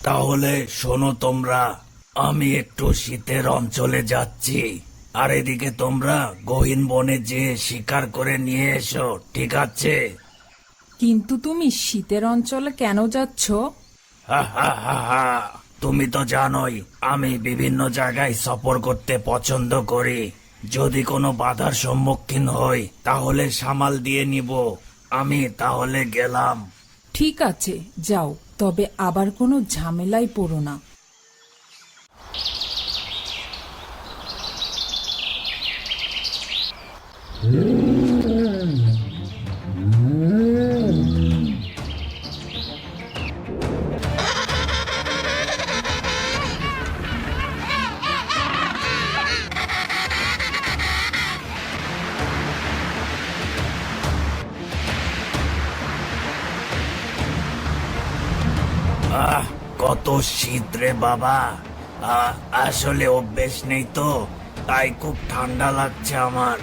তাহলে শোনো তোমরা, আমি একটু শীতের অঞ্চলে যাচ্ছি, আর এদিকে তোমরা গহীন বনে যেয়ে শিকার করে নিয়ে এসো, ঠিক আছে? কিন্তু তুমি শীতের অঞ্চলে কেন যাচ্ছ? হা হা হা হা। তুমি তো জানোই আমি বিভিন্ন জায়গায় সফর করতে পছন্দ করি। যদি কোনো বাধার সম্মুখীন হই তাহলে সামাল দিয়ে নিব। আমি তাহলে গেলাম। ঠিক আছে, যাও, তবে আবার কোনো ঝামেলায় পড়ো না। আহ, কত শীত রে বাবা। আসলে অভ্যেস নেই তো, তাই খুব ঠান্ডা লাগছে আমার।